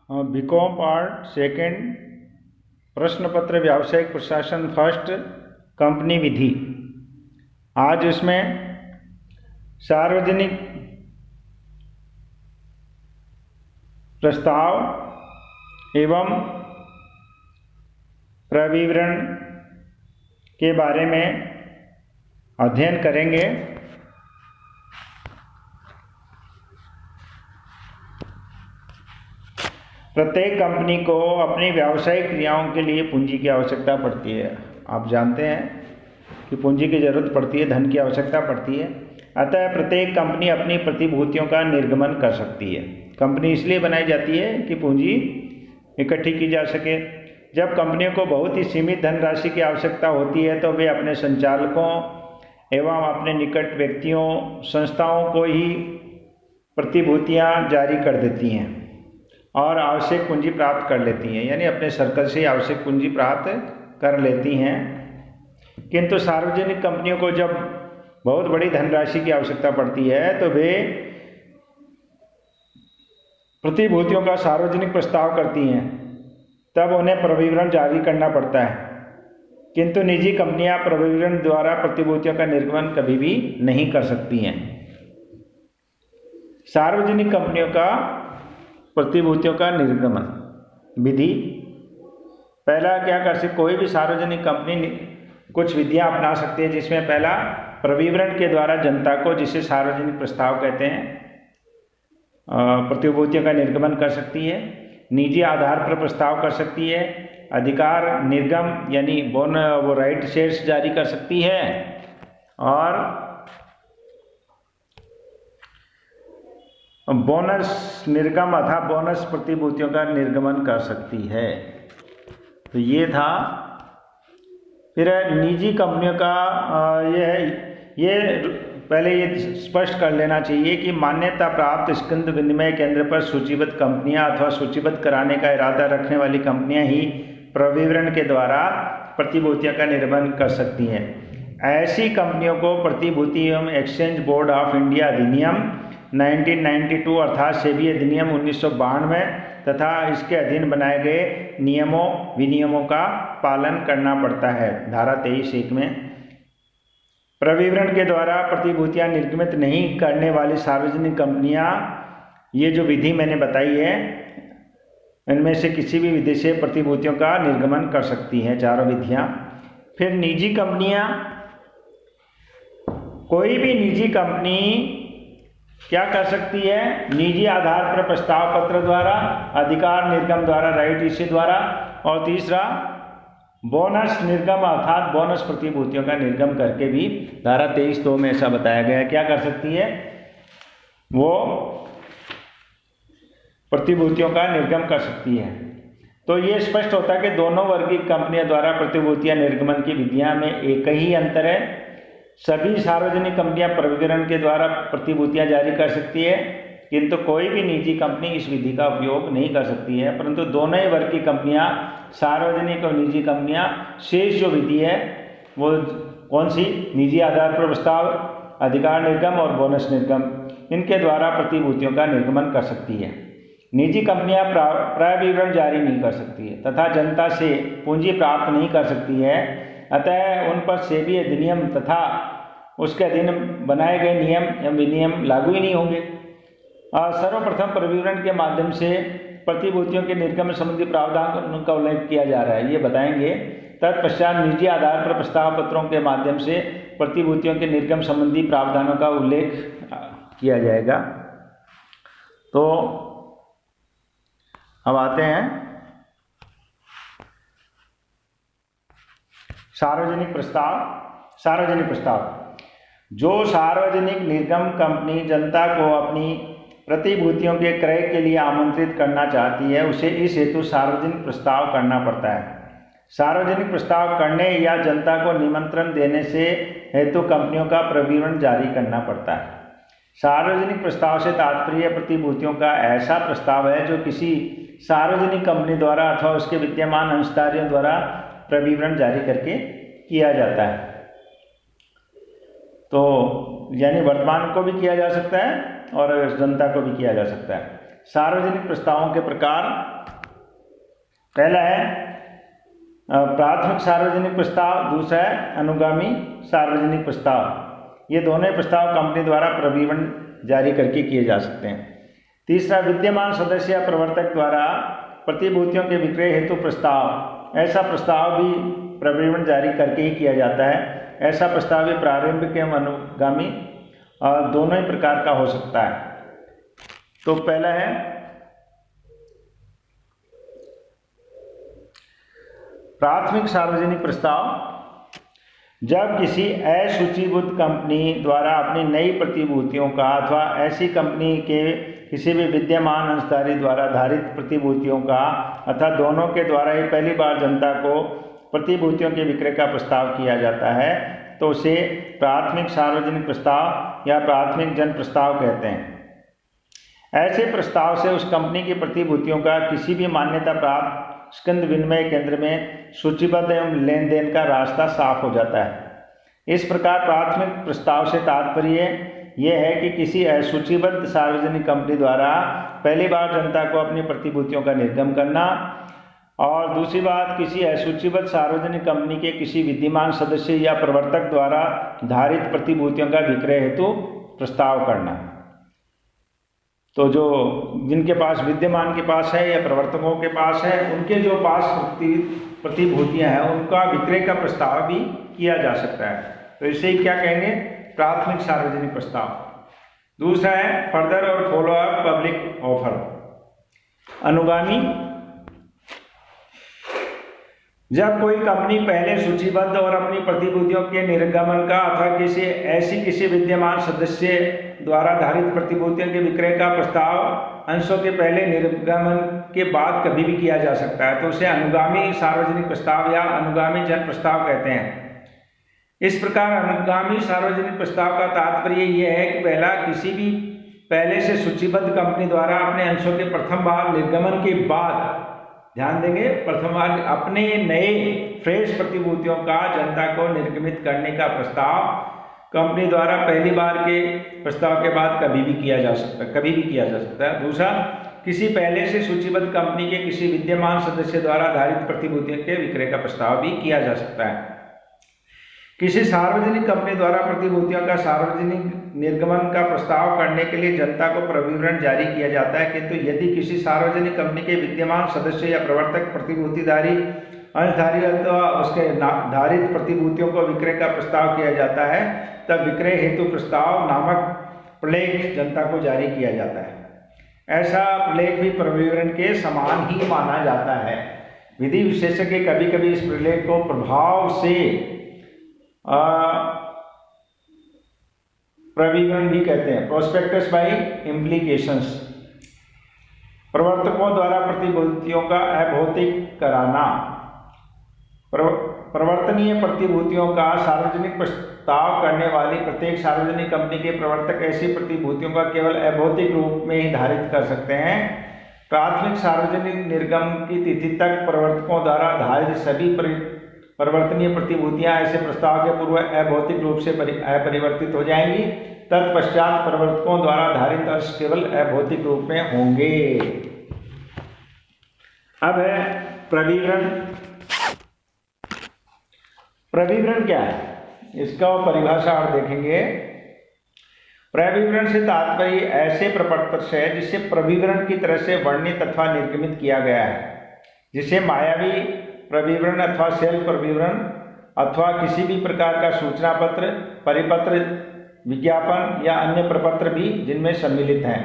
BCom part second, प्रश्न पत्र व्यावसायिक प्रशासन फर्स्ट, कंपनी विधि। आज इसमें सार्वजनिक प्रस्ताव एवं प्रविवरण के बारे में अध्ययन करेंगे। प्रत्येक कंपनी को अपनी व्यावसायिक क्रियाओं के लिए पूंजी की आवश्यकता पड़ती है। आप जानते हैं कि पूंजी की जरूरत पड़ती है, धन की आवश्यकता पड़ती है। अतः प्रत्येक कंपनी अपनी प्रतिभूतियों का निर्गमन कर सकती है। कंपनी इसलिए बनाई जाती है कि पूंजी इकट्ठी की जा सके। जब कंपनियों को बहुत ही सीमित धनराशि की आवश्यकता होती है तो वे अपने संचालकों एवं अपने निकट व्यक्तियों, संस्थाओं को ही प्रतिभूतियां जारी कर देती हैं और आवश्यक पूंजी प्राप्त कर लेती हैं, यानी अपने सर्कल से आवश्यक पूंजी प्राप्त कर लेती हैं। किंतु सार्वजनिक कंपनियों को जब बहुत बड़ी धनराशि की आवश्यकता पड़ती है तो वे प्रतिभूतियों का सार्वजनिक प्रस्ताव करती हैं, तब उन्हें प्रविवरण जारी करना पड़ता है। किंतु निजी कंपनियां प्रविवरण द्वारा प्रतिभूतियों का निर्गमन कभी भी नहीं कर सकती हैं। सार्वजनिक कंपनियों का प्रतिभूतियों का निर्गमन विधि। पहला क्या कर सकते, कोई भी सार्वजनिक कंपनी कुछ विधियां अपना सकती है, जिसमें पहला प्रविवरण के द्वारा जनता को, जिसे सार्वजनिक प्रस्ताव कहते हैं, प्रतिभूतियों का निर्गमन कर सकती है। निजी आधार पर प्रस्ताव कर सकती है। अधिकार निर्गम यानी वो राइट शेयर्स जारी कर सकती है और बोनस निर्गम अथवा बोनस प्रतिभूतियों का निर्गमन कर सकती है। तो ये था। फिर निजी कंपनियों का ये पहले ये स्पष्ट कर लेना चाहिए कि मान्यता प्राप्त स्कंद विनिमय केंद्र पर सूचीबद्ध कंपनियां अथवा सूचीबद्ध कराने का इरादा रखने वाली कंपनियां ही प्रविवरण के द्वारा प्रतिभूतियों का निर्गमन कर सकती हैं। ऐसी कंपनियों को प्रतिभूति एवं एक्सचेंज बोर्ड ऑफ इंडिया अधिनियम 1992 अर्थात सेबी अधिनियम 1992 तथा इसके अधीन बनाए गए नियमों विनियमों का पालन करना पड़ता है। धारा 23(1) में प्रविवरण के द्वारा प्रतिभूतियां निर्गमित नहीं करने वाली सार्वजनिक कंपनियां, ये जो विधि मैंने बताई है, इनमें से किसी भी विधि से प्रतिभूतियों का निर्गमन कर सकती हैं, चारों विधियां। फिर निजी कंपनियां, कोई भी निजी कंपनी क्या कर सकती है, निजी आधार पर प्रस्ताव पत्र द्वारा, अधिकार निर्गम द्वारा, राइट इश्यू द्वारा, और तीसरा बोनस निर्गम अर्थात बोनस प्रतिभूतियों का निर्गम करके भी धारा 23(2) में ऐसा बताया गया है। क्या कर सकती है, वो प्रतिभूतियों का निर्गम कर सकती है। तो ये स्पष्ट होता है कि दोनों वर्गीय कंपनियों द्वारा प्रतिभूतियां निर्गमन की विधियां में एक ही अंतर है। सभी सार्वजनिक कंपनियां प्रविवरण के द्वारा प्रतिभूतियां जारी कर सकती है, किंतु कोई भी निजी कंपनी इस विधि का उपयोग नहीं कर सकती है। परंतु दोनों ही वर्ग की कंपनियां, सार्वजनिक और निजी कंपनियां, शेष जो विधि है वो कौन सी, निजी आधार पर प्रस्ताव, अधिकार निर्गम और बोनस निर्गम, इनके द्वारा प्रतिभूतियों का निर्गमन कर सकती है। निजी कंपनियां प्रविवरण जारी नहीं कर सकती है तथा जनता से पूंजी प्राप्त नहीं कर सकती है। अतः उन पर सेबी अधिनियम तथा उसके अधीन बनाए गए नियम एवं विनियम लागू ही नहीं होंगे। सर्वप्रथम प्रविवरण के माध्यम से प्रतिभूतियों के निर्गमन संबंधी प्रावधान का उल्लेख किया जा रहा है, ये बताएंगे। तत्पश्चात निजी आधार पर प्रस्ताव पत्रों के माध्यम से प्रतिभूतियों के निर्गम संबंधी प्रावधानों का उल्लेख किया जाएगा। तो अब आते हैं सार्वजनिक प्रस्ताव। सार्वजनिक प्रस्ताव, जो सार्वजनिक निर्गम कंपनी जनता को अपनी प्रतिभूतियों के क्रय के लिए आमंत्रित करना चाहती है, उसे इस हेतु सार्वजनिक प्रस्ताव करना पड़ता है। सार्वजनिक प्रस्ताव करने या जनता को निमंत्रण देने से हेतु कंपनियों का प्रविवरण जारी करना पड़ता है। सार्वजनिक प्रस्ताव से तात्पर्य प्रतिभूतियों का ऐसा प्रस्ताव है जो किसी सार्वजनिक कंपनी द्वारा अथवा उसके विद्यमान अंशधारियों द्वारा प्रविवरण जारी करके किया जाता है। तो यानी वर्तमान को भी किया जा सकता है और जनता को भी किया जा सकता है। सार्वजनिक प्रस्तावों के प्रकार। पहला है प्राथमिक सार्वजनिक प्रस्ताव, दूसरा है अनुगामी सार्वजनिक प्रस्ताव। ये दोनों प्रस्ताव कंपनी द्वारा प्रविवरण जारी करके किए जा सकते हैं। तीसरा, विद्यमान सदस्य या प्रवर्तक द्वारा प्रतिभूतियों के विक्रय हेतु प्रस्ताव। ऐसा प्रस्ताव भी प्रविवरण जारी करके ही किया जाता है। ऐसा प्रस्ताव भी प्रारंभिक एवं अनुगामी दोनों ही प्रकार का हो सकता है। तो पहला है प्राथमिक सार्वजनिक प्रस्ताव। जब किसी असूचीबद्ध कंपनी द्वारा अपनी नई प्रतिभूतियों का अथवा ऐसी कंपनी के किसी भी विद्यमान अंशधारी द्वारा धारित प्रतिभूतियों का अथवा दोनों के द्वारा ही पहली बार जनता को प्रतिभूतियों के विक्रय का प्रस्ताव किया जाता है, तो उसे प्राथमिक सार्वजनिक प्रस्ताव या प्राथमिक जन प्रस्ताव कहते हैं। ऐसे प्रस्ताव से उस कंपनी की प्रतिभूतियों का किसी भी मान्यता प्राप्त स्कंद विनिमय केंद्र में सूचीबद्ध एवं लेन देन का रास्ता साफ हो जाता है। इस प्रकार प्राथमिक प्रस्ताव से तात्पर्य यह है कि किसी असूचीबद्ध सार्वजनिक कंपनी द्वारा पहली बार जनता को अपनी प्रतिभूतियों का निर्गम करना, और दूसरी बात, किसी असूचीबद्ध सार्वजनिक कंपनी के किसी विद्यमान सदस्य या प्रवर्तक द्वारा धारित प्रतिभूतियों का विक्रय हेतु प्रस्ताव करना। तो जो जिनके पास विद्यमान के पास है या प्रवर्तकों के पास है, उनके जो पास प्रतिभूतियां हैं उनका विक्रय का प्रस्ताव भी किया जा सकता है। तो इसे ही क्या कहेंगे? प्राथमिक सार्वजनिक प्रस्ताव। दूसरा है फर्दर और फॉलो अप पब्लिक ऑफर। अनुगामी, जब कोई कंपनी पहले सूचीबद्ध और अपनी प्रतिभूतियों के निर्गमन का अथवा किसी विद्यमान सदस्य द्वारा धारित प्रतिभूतियों के विक्रय का प्रस्ताव अंशों के पहले निर्गमन के बाद कभी भी किया जा सकता है, तो उसे अनुगामी सार्वजनिक प्रस्ताव या अनुगामी जन प्रस्ताव कहते हैं। इस प्रकार अनुगामी सार्वजनिक प्रस्ताव का तात्पर्य यह है कि पहला, किसी भी पहले से सूचीबद्ध कंपनी द्वारा अपने अंशों के प्रथम बार निर्गमन के बाद, ध्यान देंगे, प्रथम बार अपने नए फ्रेश प्रतिभूतियों का जनता को निर्गमित करने का प्रस्ताव कंपनी द्वारा पहली बार के प्रस्ताव के बाद कभी भी किया जा सकता है। दूसरा, किसी पहले से सूचीबद्ध कंपनी के किसी विद्यमान सदस्य द्वारा धारित प्रतिभूतियों के विक्रय का प्रस्ताव भी किया जा सकता है। किसी सार्वजनिक कंपनी द्वारा प्रतिभूतियों का सार्वजनिक निर्गमन का प्रस्ताव करने के लिए जनता को प्रविवरण जारी किया जाता है, किंतु यदि किसी सार्वजनिक कंपनी के विद्यमान सदस्य या प्रवर्तक प्रतिभूतिधारी अंशधारी अथवा उसके धारित प्रतिभूतियों को विक्रय का प्रस्ताव किया जाता है, तब विक्रय हेतु प्रस्ताव नामक प्रलेख जनता को जारी किया जाता है। ऐसा प्रलेख भी प्रविवरण के समान ही माना जाता है। विधि विशेषज्ञ कभी कभी इस प्रलेख को प्रभाव से प्रविवरण भी कहते हैं, प्रोस्पेक्टस बाय इम्प्लीकेशंस। प्रवर्तकों द्वारा प्रतिभूतियों का अभौतिक कराना। प्रवर्तनीय प्रतिभूतियों का सार्वजनिक प्रस्ताव करने वाली प्रत्येक सार्वजनिक कंपनी के प्रवर्तक ऐसी प्रतिभूतियों का केवल अभौतिक रूप में ही धारित कर सकते हैं। प्राथमिक सार्वजनिक निर्गम की तिथि तक प्रवर्तकों द्वारा धारित सभी परिवर्तनीय प्रतिभूतियां ऐसे प्रस्ताव के पूर्व अभौतिक रूप से अपरिवर्तित हो जाएंगी। तत्पश्चात प्रवर्तकों द्वारा धारित अंश केवल अभौतिक रूप में होंगे। अब है प्रविवरण। प्रविवरण क्या है, इसका परिभाषा और देखेंगे। प्रविवरण से तात्पर्य ऐसे प्रपत्र से है जिसे प्रविवरण की तरह से वर्णित अथवा निर्गमित किया गया है, जिसे मायावी प्रविवरण अथवा सेल्फ प्रविवरण अथवा किसी भी प्रकार का सूचना पत्र, परिपत्र, विज्ञापन या अन्य प्रपत्र भी जिनमें सम्मिलित हैं,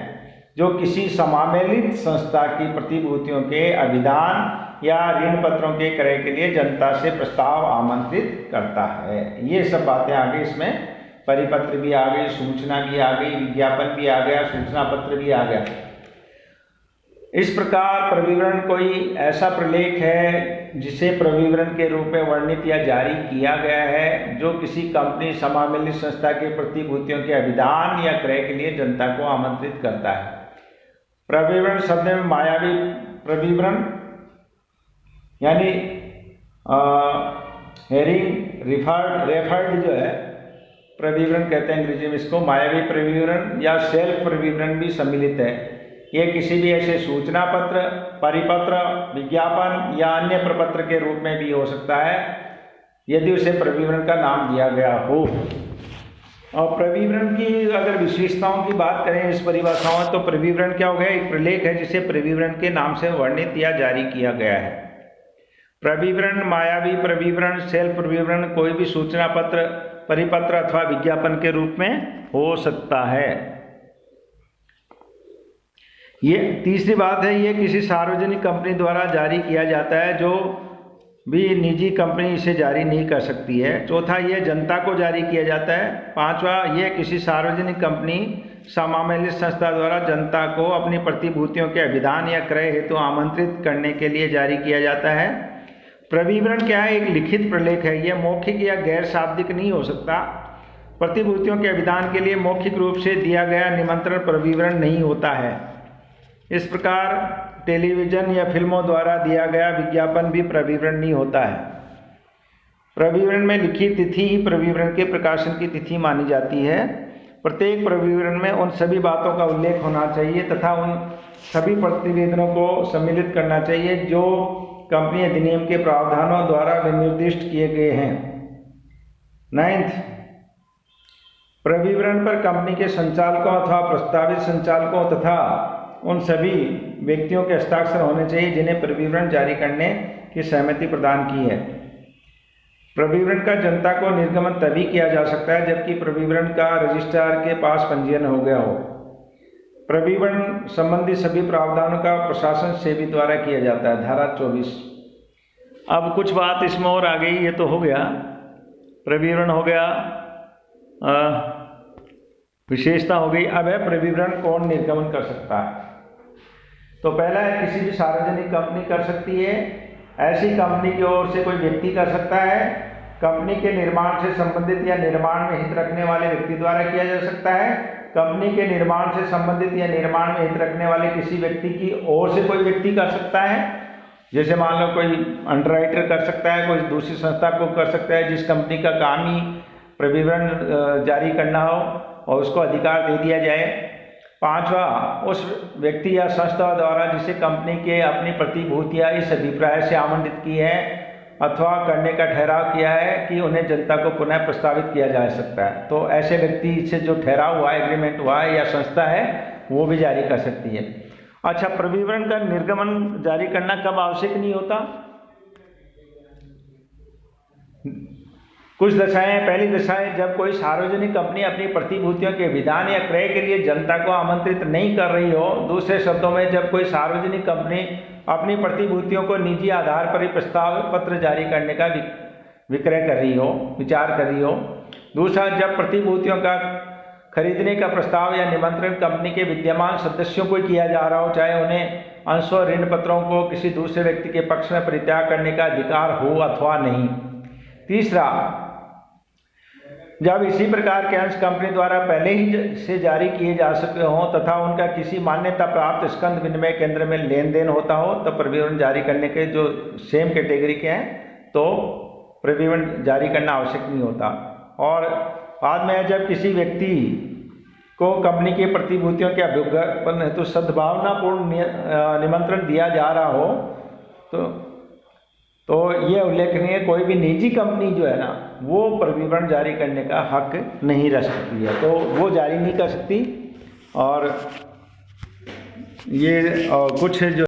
जो किसी समामेलित संस्था की प्रतिभूतियों के अभिदान या ऋण पत्रों के क्रय के लिए जनता से प्रस्ताव आमंत्रित करता है। ये सब बातें आ गई इसमें, परिपत्र भी आ गई, सूचना भी आ गई, विज्ञापन भी आ गया, सूचना पत्र भी आ गया। इस प्रकार प्रविवरण कोई ऐसा प्रलेख है जिसे प्रविवरण के रूप में वर्णित या जारी किया गया है, जो किसी कंपनी, समामेलित संस्था के प्रतिभूतियों के अभिदान या क्रय के लिए जनता को आमंत्रित करता है। प्रविवरण शब्द में मायावी प्रविवरण यानी हेरिंग रेफर्ड जो है प्रविवरण कहते हैं अंग्रेजी में इसको, मायावी प्रविवरण या सेल्फ प्रविवरण भी सम्मिलित है। ये किसी भी ऐसे सूचना पत्र, परिपत्र, विज्ञापन या अन्य प्रपत्र के रूप में भी हो सकता है यदि उसे प्रविवरण का नाम दिया गया हो। और प्रविवरण की अगर विशेषताओं की बात करें इस परिभाषाओं में, तो प्रविवरण क्या हो गया? एक प्रलेख है जिसे प्रविवरण के नाम से वर्णित या जारी किया गया है। प्रविवरण, मायावी प्रविवरण, सेल्फ प्रविवरण कोई भी सूचना पत्र, परिपत्र अथवा विज्ञापन के रूप में हो सकता है। ये तीसरी बात है, ये किसी सार्वजनिक कंपनी द्वारा जारी किया जाता है, जो भी निजी कंपनी इसे जारी नहीं कर सकती है। चौथा, ये जनता को जारी किया जाता है। पांचवा, ये किसी सार्वजनिक कंपनी समामेलित संस्था द्वारा जनता को अपनी प्रतिभूतियों के अभिदान या क्रय हेतु आमंत्रित करने के लिए जारी किया जाता है। प्रविवरण क्या है? एक लिखित प्रलेख है। यह मौखिक या गैर शाब्दिक नहीं हो सकता। प्रतिभूतियों के अभिदान के लिए मौखिक रूप से दिया गया निमंत्रण प्रविवरण नहीं होता है। इस प्रकार टेलीविज़न या फिल्मों द्वारा दिया गया विज्ञापन भी प्रविवरण नहीं होता है। प्रविवरण में लिखी तिथि ही प्रविवरण के प्रकाशन की तिथि मानी जाती है। प्रत्येक प्रविवरण में उन सभी बातों का उल्लेख होना चाहिए तथा उन सभी प्रतिवेदनों को सम्मिलित करना चाहिए जो कंपनी अधिनियम के प्रावधानों द्वारा विनिर्दिष्ट किए गए हैं। 9th, प्रविवरण पर कंपनी के संचालकों अथवा प्रस्तावित संचालकों तथा उन सभी व्यक्तियों के हस्ताक्षर होने चाहिए जिन्हें प्रविवरण जारी करने की सहमति प्रदान की है। प्रविवरण का जनता को निर्गमन तभी किया जा सकता है जबकि प्रविवरण का रजिस्ट्रार के पास पंजीयन हो गया हो। प्रविवरण संबंधी सभी प्रावधानों का प्रशासन सेवी द्वारा किया जाता है। धारा 24। अब कुछ बात इसमें और आ गई। ये तो हो गया, प्रविवरण हो गया, विशेषता हो गई। अब है प्रविवरण कौन निर्गमन कर सकता है। तो पहला है, किसी भी सार्वजनिक कंपनी कर सकती है। ऐसी कंपनी की ओर से कोई व्यक्ति कर सकता है। कंपनी के निर्माण से संबंधित या निर्माण में हित रखने वाले व्यक्ति द्वारा किया जा सकता है। कंपनी के निर्माण से संबंधित या निर्माण में हित रखने वाले किसी व्यक्ति की ओर से कोई व्यक्ति कर सकता है। जैसे मान लो कोई अंडरराइटर कर सकता है, कोई दूसरी संस्था को कर सकता है जिस कंपनी का काम ही प्रविवरण जारी करना हो और उसको अधिकार दे दिया जाए। पांचवा, उस व्यक्ति या संस्था द्वारा जिसे कंपनी के अपनी प्रतिभूतियां इस अभिप्राय से आवंटित की है अथवा करने का ठहराव किया है कि उन्हें जनता को पुनः प्रस्तावित किया जा सकता है। तो ऐसे व्यक्ति से जो ठहराव हुआ है, एग्रीमेंट हुआ है या संस्था है, वो भी जारी कर सकती है। अच्छा, प्रविवरण का निर्गमन जारी करना कब आवश्यक नहीं होता? कुछ दशाएं। पहली दशाएं, जब कोई सार्वजनिक कंपनी अपनी प्रतिभूतियों के विधान या क्रय के लिए जनता को आमंत्रित नहीं कर रही हो। दूसरे शब्दों में, जब कोई सार्वजनिक कंपनी अपनी प्रतिभूतियों को निजी आधार पर ही प्रस्ताव पत्र जारी करने का विक्रय कर रही हो, विचार कर रही हो। दूसरा, जब प्रतिभूतियों का खरीदने का प्रस्ताव या निमंत्रण कंपनी के विद्यमान सदस्यों को किया जा रहा हो, चाहे उन्हें अंशों ऋण पत्रों को किसी दूसरे व्यक्ति के पक्ष में परित्याग करने का अधिकार हो अथवा नहीं। तीसरा, जब इसी प्रकार के अंश कंपनी द्वारा पहले ही से जारी किए जा सके हों तथा उनका किसी मान्यता प्राप्त स्कंद विनिमय केंद्र में लेन देन होता हो, तब प्रविवरण जारी करने के जो सेम कैटेगरी के हैं तो प्रविवरण जारी करना आवश्यक नहीं होता। और बाद में जब किसी व्यक्ति को कंपनी की प्रतिभूतियों के अभ्युपगमन हेतु सद्भावनापूर्ण निमंत्रण दिया जा रहा हो तो ये उल्लेखनीय है, कोई भी निजी कंपनी जो है ना, वो प्रविवरण जारी करने का हक नहीं रख सकती है, तो वो जारी नहीं कर सकती। और ये कुछ जो